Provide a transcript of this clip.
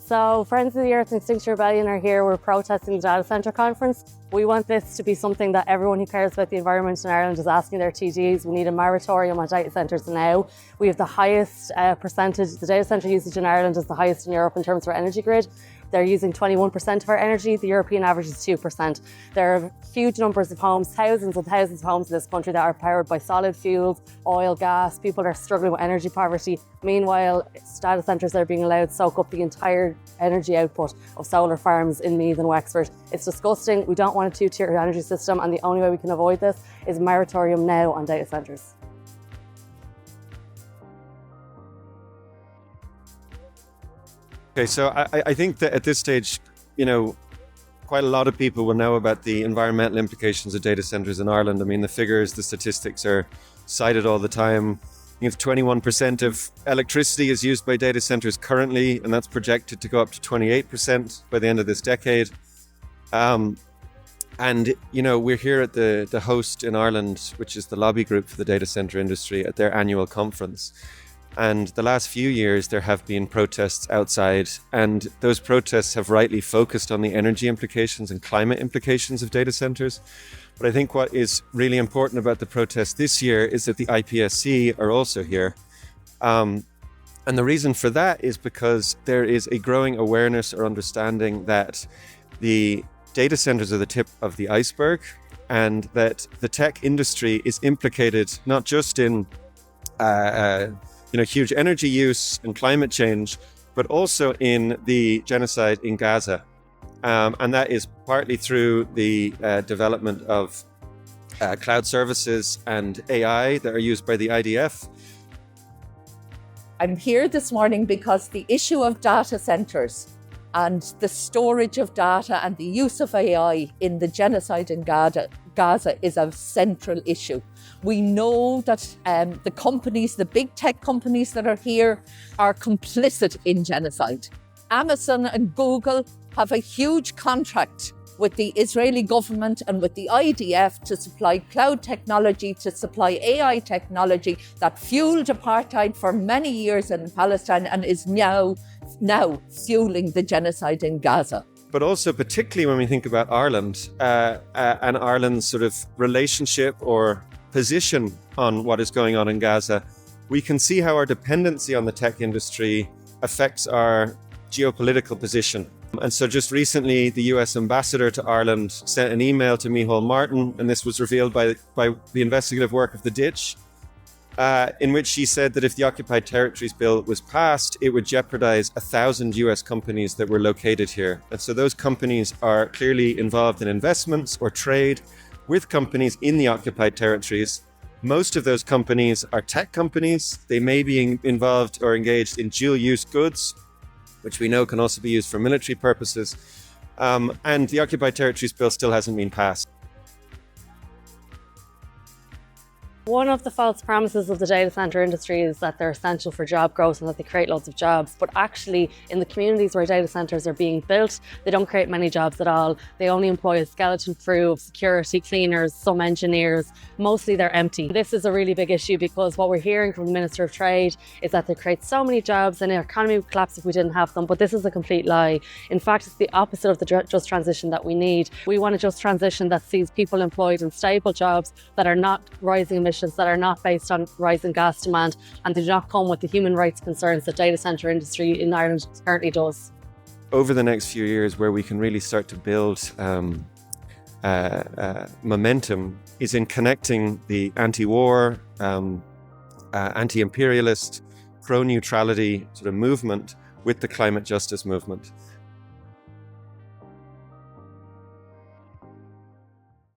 So Friends of the Earth and Extinction Rebellion are here. We're protesting the data centre conference. We want this to be something that everyone who cares about the environment in Ireland is asking their TDs. We need a moratorium on data centres now. We have the highest percentage, the data centre usage in Ireland is the highest in Europe in terms of our energy grid. They're using 21% of our energy. The European average is 2%. There are huge numbers of homes, thousands and thousands of homes in this country that are powered by solid fuels, oil, gas. People are struggling with energy poverty. Meanwhile, data centres are being allowed to soak up the entire energy output of solar farms in Meath and Wexford. It's disgusting. We don't want a two-tier energy system, and the only way we can avoid this is a moratorium now on data centres. Okay, so I think that at this stage, quite a lot of people will know about the environmental implications of data centres in Ireland. I mean, the figures, the statistics are cited all the time. If 21% of electricity is used by data centres currently, and that's projected to go up to 28% by the end of this decade. And, we're here at the host in Ireland, which is the lobby group for the data centre industry, at their annual conference. And the last few years, there have been protests outside, and those protests have rightly focused on the energy implications and climate implications of data centres. But I think what is really important about the protests this year is that the IPSC are also here. And the reason for that is because there is a growing awareness or understanding that the data centres are the tip of the iceberg, and that the tech industry is implicated not just in huge energy use and climate change, but also in the genocide in Gaza. And that is partly through the development of cloud services and AI that are used by the IDF. I'm here this morning because the issue of data centres and the storage of data and the use of AI in the genocide in Gaza is a central issue. We know that the big tech companies that are here are complicit in genocide. Amazon and Google have a huge contract with the Israeli government and with the IDF to supply cloud technology, to supply AI technology that fueled apartheid for many years in Palestine and is now fueling the genocide in Gaza. But also particularly when we think about Ireland and Ireland's sort of relationship or position on what is going on in Gaza, we can see how our dependency on the tech industry affects our geopolitical position. And so just recently, the US ambassador to Ireland sent an email to Micheál Martin, and this was revealed by the investigative work of The Ditch, in which she said that if the Occupied Territories Bill was passed, it would jeopardize 1,000 US companies that were located here. And so those companies are clearly involved in investments or trade with companies in the occupied territories. Most of those companies are tech companies. They may be involved or engaged in dual-use goods, which we know can also be used for military purposes. And the Occupied Territories Bill still hasn't been passed. One of the false promises of the data centre industry is that they're essential for job growth and that they create loads of jobs. But actually, in the communities where data centres are being built, they don't create many jobs at all. They only employ a skeleton crew of security, cleaners, some engineers. Mostly they're empty. This is a really big issue because what we're hearing from the Minister of Trade is that they create so many jobs and our economy would collapse if we didn't have them. But this is a complete lie. In fact, it's the opposite of the just transition that we need. We want a just transition that sees people employed in stable jobs that are not rising emissions, that are not based on rising gas demand, and they do not come with the human rights concerns that data centre industry in Ireland currently does. Over the next few years, where we can really start to build momentum is in connecting the anti-war, anti-imperialist, pro-neutrality sort of movement with the climate justice movement.